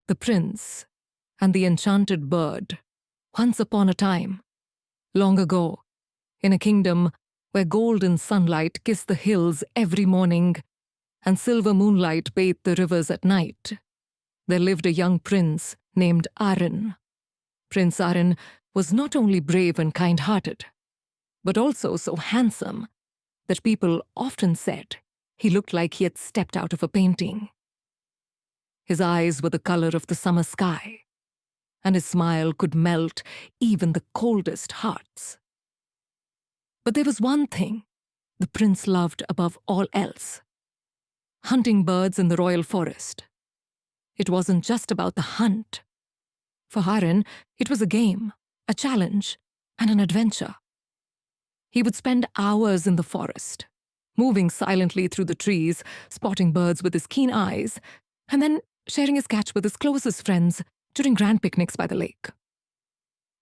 The Prince and the Enchanted Bird. Once upon a time, long ago, in a kingdom where golden sunlight kissed the hills every morning and silver moonlight bathed the rivers at night, there lived a young prince named Arryn. Prince Arryn was not only brave and kind-hearted, but also so handsome that people often said he looked like he had stepped out of a painting. His eyes were the color of the summer sky, and his smile could melt even the coldest hearts. But there was one thing the prince loved above all else: hunting birds in the royal forest. It wasn't just about the hunt. For Arryn, it was a game, a challenge, and an adventure. He would spend hours in the forest, moving silently through the trees, spotting birds with his keen eyes, and then sharing his catch with his closest friends during grand picnics by the lake.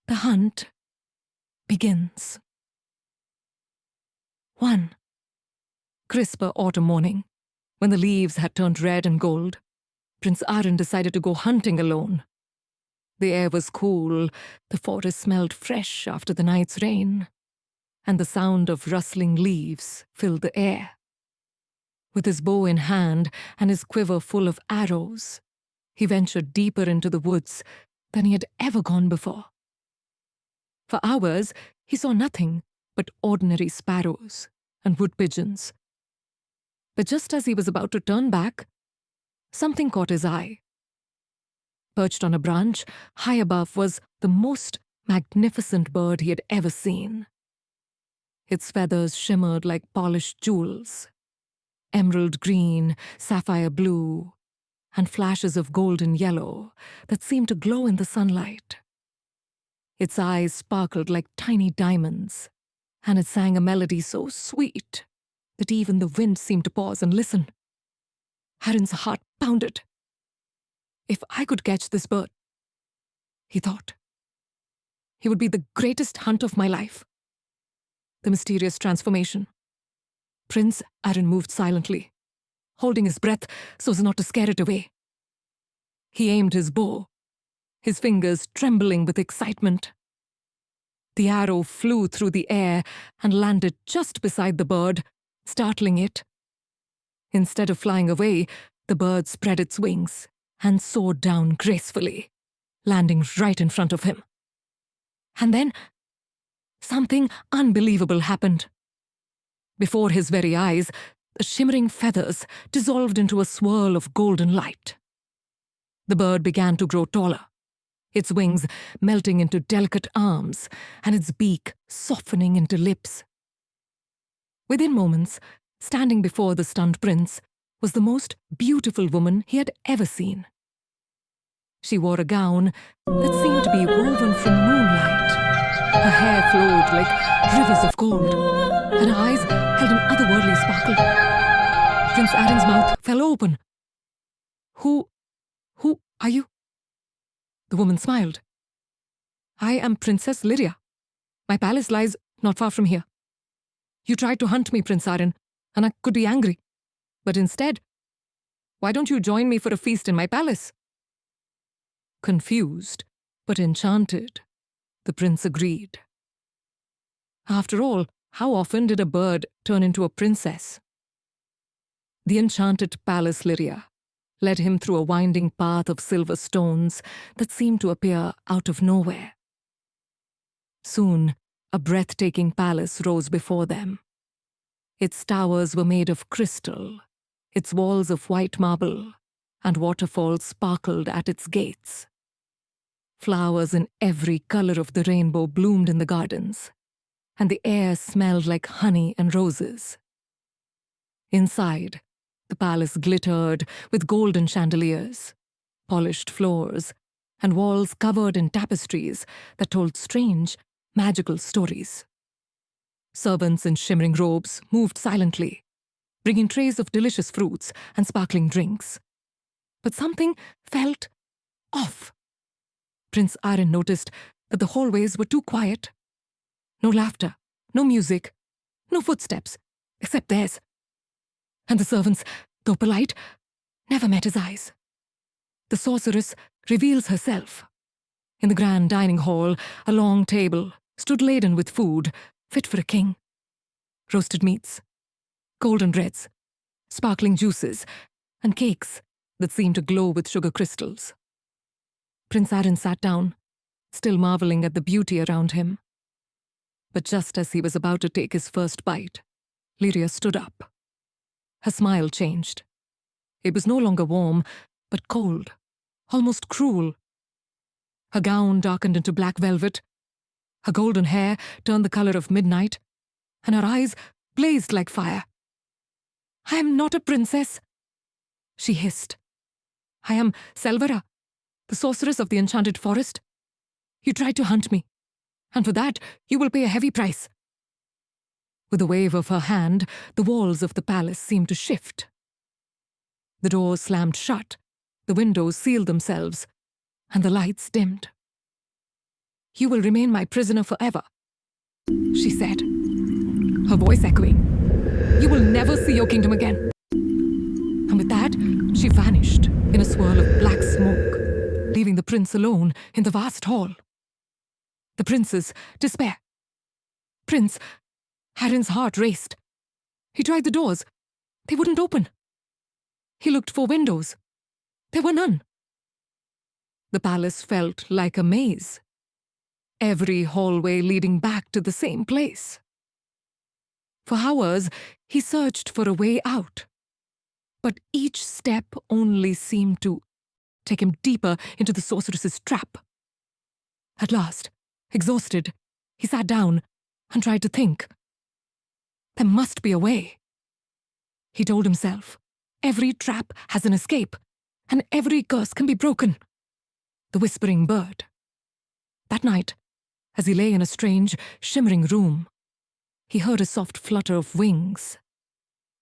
The hunt begins. One crisper autumn morning, when the leaves had turned red and gold, Prince Arryn decided to go hunting alone. The air was cool, the forest smelled fresh after the night's rain, and the sound of rustling leaves filled the air. With his bow in hand and his quiver full of arrows, he ventured deeper into the woods than he had ever gone before. For hours, he saw nothing but ordinary sparrows and wood pigeons. But just as he was about to turn back, something caught his eye. Perched on a branch, high above, was the most magnificent bird he had ever seen. Its feathers shimmered like polished jewels, emerald green, sapphire blue, and flashes of golden yellow that seemed to glow in the sunlight. Its eyes sparkled like tiny diamonds, and it sang a melody so sweet that even the wind seemed to pause and listen. Arryn's heart pounded. If I could catch this bird, he thought, he would be the greatest hunt of my life. The mysterious transformation. Prince Arryn moved silently, holding his breath so as not to scare it away. He aimed his bow, his fingers trembling with excitement. The arrow flew through the air and landed just beside the bird, startling it. Instead of flying away, the bird spread its wings and soared down gracefully, landing right in front of him. And then, something unbelievable happened. Before his very eyes, the shimmering feathers dissolved into a swirl of golden light. The bird began to grow taller, its wings melting into delicate arms and its beak softening into lips. Within moments, standing before the stunned prince was the most beautiful woman he had ever seen. She wore a gown that seemed to be woven from moonlight. Her hair flowed like rivers of gold, and her eyes held an otherworldly sparkle. Prince Arryn's mouth fell open. Who are you? The woman smiled. I am Princess Lyria. My palace lies not far from here. You tried to hunt me, Prince Arryn, and I could be angry. But instead, why don't you join me for a feast in my palace? Confused, but enchanted, the prince agreed. After all, how often did a bird turn into a princess? The enchanted palace Lyria led him through a winding path of silver stones that seemed to appear out of nowhere. Soon, a breathtaking palace rose before them. Its towers were made of crystal, its walls of white marble, and waterfalls sparkled at its gates. Flowers in every color of the rainbow bloomed in the gardens, and the air smelled like honey and roses. Inside, the palace glittered with golden chandeliers, polished floors, and walls covered in tapestries that told strange, magical stories. Servants in shimmering robes moved silently, bringing trays of delicious fruits and sparkling drinks. But something felt off. Prince Arryn noticed that the hallways were too quiet. No laughter, no music, no footsteps, except theirs. And the servants, though polite, never met his eyes. The sorceress reveals herself. In the grand dining hall, a long table stood laden with food fit for a king. Roasted meats, golden breads, sparkling juices, and cakes that seemed to glow with sugar crystals. Prince Arryn sat down, still marveling at the beauty around him. But just as he was about to take his first bite, Lyria stood up. Her smile changed. It was no longer warm, but cold, almost cruel. Her gown darkened into black velvet, her golden hair turned the color of midnight, and her eyes blazed like fire. "I am not a princess," she hissed. "I am Selvara, the sorceress of the Enchanted Forest. You tried to hunt me, and for that you will pay a heavy price." With a wave of her hand, the walls of the palace seemed to shift. The doors slammed shut, the windows sealed themselves, and the lights dimmed. "You will remain my prisoner forever," she said, her voice echoing. "You will never see your kingdom again." And with that, she vanished in a swirl of black smoke, leaving the prince alone in the vast hall. The prince's despair. "Prince," Arryn's heart raced. He tried the doors. They wouldn't open. He looked for windows. There were none. The palace felt like a maze, every hallway leading back to the same place. For hours, he searched for a way out, but each step only seemed to take him deeper into the sorceress's trap. At last, exhausted, he sat down and tried to think. There must be a way. He told himself, every trap has an escape, and every curse can be broken. The whispering bird. That night, as he lay in a strange, shimmering room, he heard a soft flutter of wings.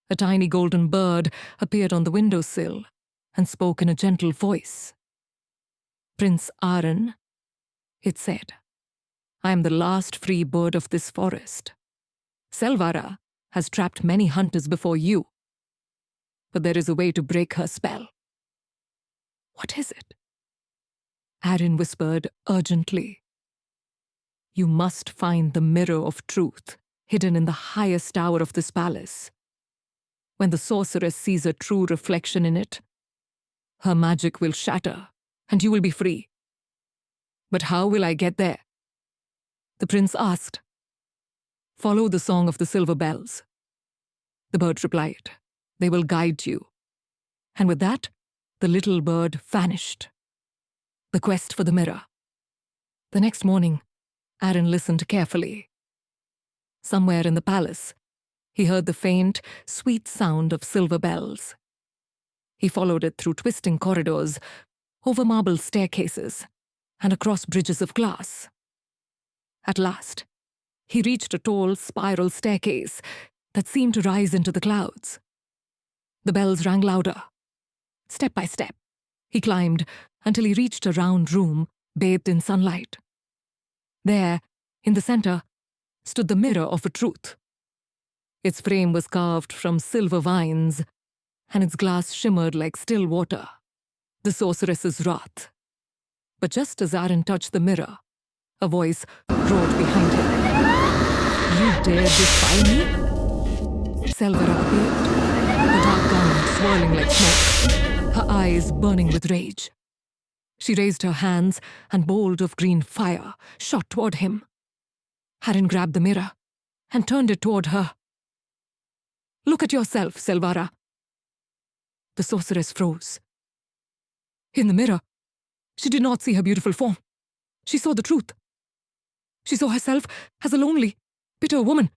A tiny golden bird appeared on the windowsill and spoke in a gentle voice. "Prince Arryn," it said, "I am the last free bird of this forest. Selvara has trapped many hunters before you, but there is a way to break her spell." "What is it?" Arryn whispered urgently. "You must find the mirror of truth hidden in the highest tower of this palace. When the sorceress sees a true reflection in it, her magic will shatter, and you will be free." "But how will I get there?" the prince asked. "Follow the song of the silver bells," the bird replied. "They will guide you." And with that, the little bird vanished. The quest for the mirror. The next morning, Arryn listened carefully. Somewhere in the palace, he heard the faint, sweet sound of silver bells. He followed it through twisting corridors, over marble staircases, and across bridges of glass. At last, he reached a tall spiral staircase that seemed to rise into the clouds. The bells rang louder. Step by step, he climbed until he reached a round room bathed in sunlight. There, in the center, stood the mirror of a truth. Its frame was carved from silver vines, and its glass shimmered like still water, the sorceress's wrath. But just as Arryn touched the mirror, a voice roared behind him. "You dare defy me?" Selvara appeared, her dark gown swirling like smoke, her eyes burning with rage. She raised her hands, and bolt of green fire shot toward him. Arryn grabbed the mirror and turned it toward her. "Look at yourself, Selvara." The sorceress froze. In the mirror, she did not see her beautiful form. She saw the truth. She saw herself as a lonely, bitter woman,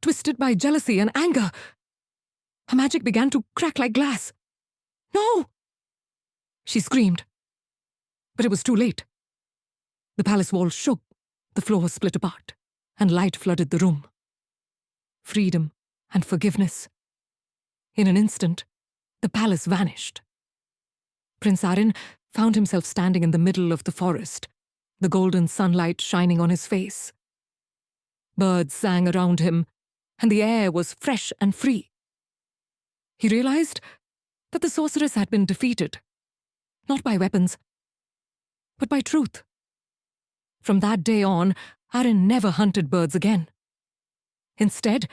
twisted by jealousy and anger. Her magic began to crack like glass. "No!" she screamed. But it was too late. The palace walls shook, the floor split apart, and light flooded the room. Freedom and forgiveness. In an instant, the palace vanished. Prince Arryn found himself standing in the middle of the forest, the golden sunlight shining on his face. Birds sang around him, and the air was fresh and free. He realized that the sorceress had been defeated, not by weapons, but by truth. From that day on, Aaron never hunted birds again. Instead,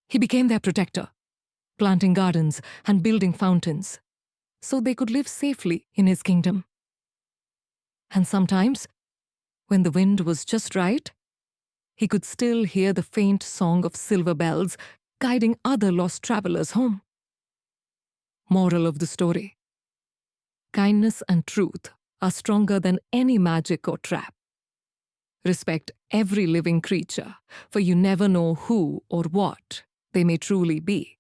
he became their protector, planting gardens and building fountains, so they could live safely in his kingdom. And sometimes, when the wind was just right, he could still hear the faint song of silver bells guiding other lost travelers home. Moral of the story: kindness and truth are stronger than any magic or trap. Respect every living creature, for you never know who or what they may truly be.